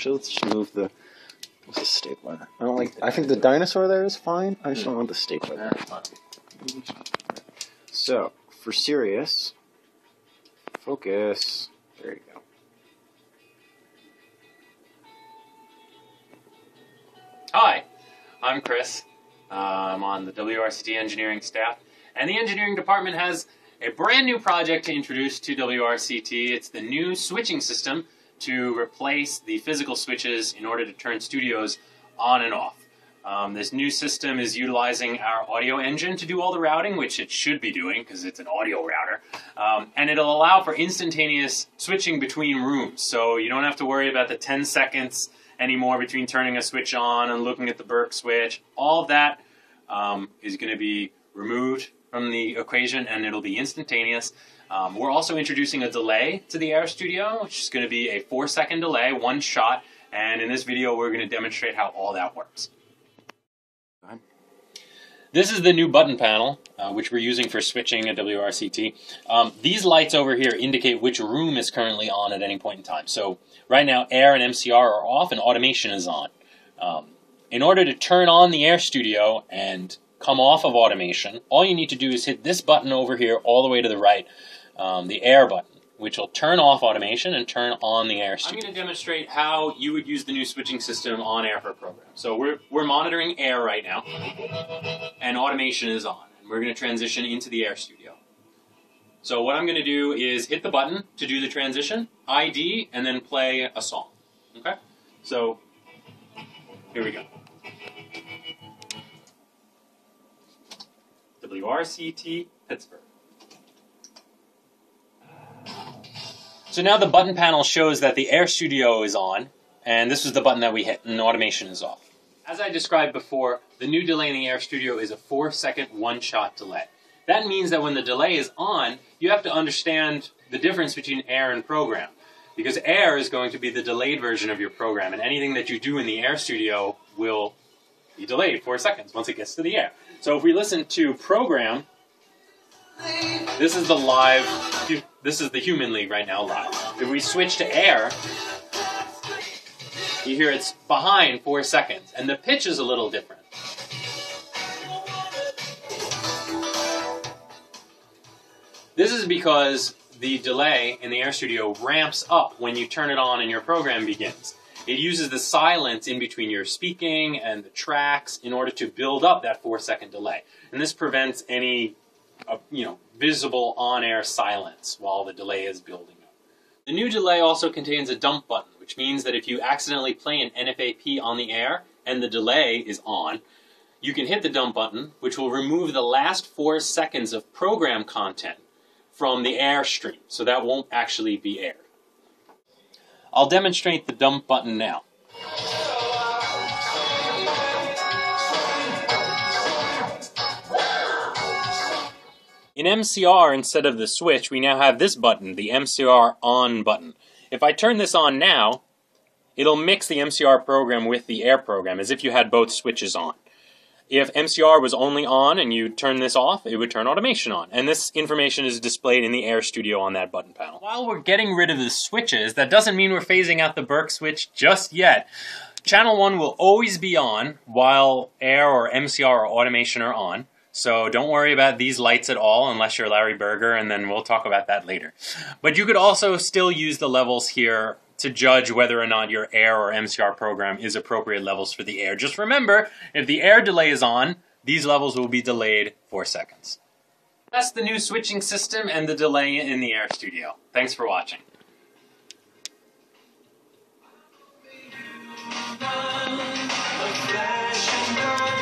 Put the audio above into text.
Actually, let's just move the... What's the stapler? I don't like... I think the dinosaur there is fine. I just don't want the stapler there. So, for Sirius... Focus. There you go. Hi, I'm Chris. I'm on the WRCT engineering staff, and the engineering department has a brand new project to introduce to WRCT. It's the new switching system to replace the physical switches in order to turn studios on and off. This new system is utilizing our audio engine to do all the routing, which it should be doing because it's an audio router. And it'll allow for instantaneous switching between rooms. So you don't have to worry about the 10 seconds anymore between turning a switch on and looking at the Burke switch. All of that is going to be removed from the equation, and it'll be instantaneous. We're also introducing a delay to the Air Studio, which is going to be a 4-second delay, one shot. And in this video, we're going to demonstrate how all that works. This is the new button panel, which we're using for switching at WRCT. These lights over here indicate which room is currently on at any point in time. So right now, air and MCR are off and automation is on. In order to turn on the Air Studio and come off of automation, all you need to do is hit this button over here all the way to the right, the air button, which will turn off automation and turn on the Air Studio. I'm going to demonstrate how you would use the new switching system on air for a program. So we're monitoring air right now, and automation is on. And we're going to transition into the Air Studio. So what I'm going to do is hit the button to do the transition, ID, and then play a song. Okay? So here we go. WRCT Pittsburgh. So now the button panel shows that the Air Studio is on, and this is the button that we hit, and automation is off. As I described before, the new delay in the Air Studio is a 4-second one-shot delay. That means that when the delay is on, you have to understand the difference between air and program, because air is going to be the delayed version of your program, and anything that you do in the Air Studio will be delayed 4 seconds once it gets to the air. So if we listen to program, this is the live, this is the Human League right now live. If we switch to air, you hear it's behind 4 seconds, and the pitch is a little different. This is because the delay in the Air Studio ramps up when you turn it on and your program begins. It uses the silence in between your speaking and the tracks in order to build up that 4-second delay. And this prevents any visible on-air silence while the delay is building up. The new delay also contains a dump button, which means that if you accidentally play an NFAP on the air and the delay is on, you can hit the dump button, which will remove the last 4 seconds of program content from the air stream, so that won't actually be aired. I'll demonstrate the dump button now. In MCR, instead of the switch, we now have this button, the MCR on button. If I turn this on now, it'll mix the MCR program with the air program, as if you had both switches on. If MCR was only on and you turn this off, it would turn automation on. And this information is displayed in the Air Studio on that button panel. While we're getting rid of the switches, that doesn't mean we're phasing out the Burke switch just yet. Channel 1 will always be on while air or MCR or automation are on. So don't worry about these lights at all unless you're Larry Berger, and then we'll talk about that later. But you could also still use the levels here to judge whether or not your air or MCR program is appropriate levels for the air. Just remember, if the air delay is on, these levels will be delayed 4 seconds. That's the new switching system and the delay in the Air Studio. Thanks for watching. A flash and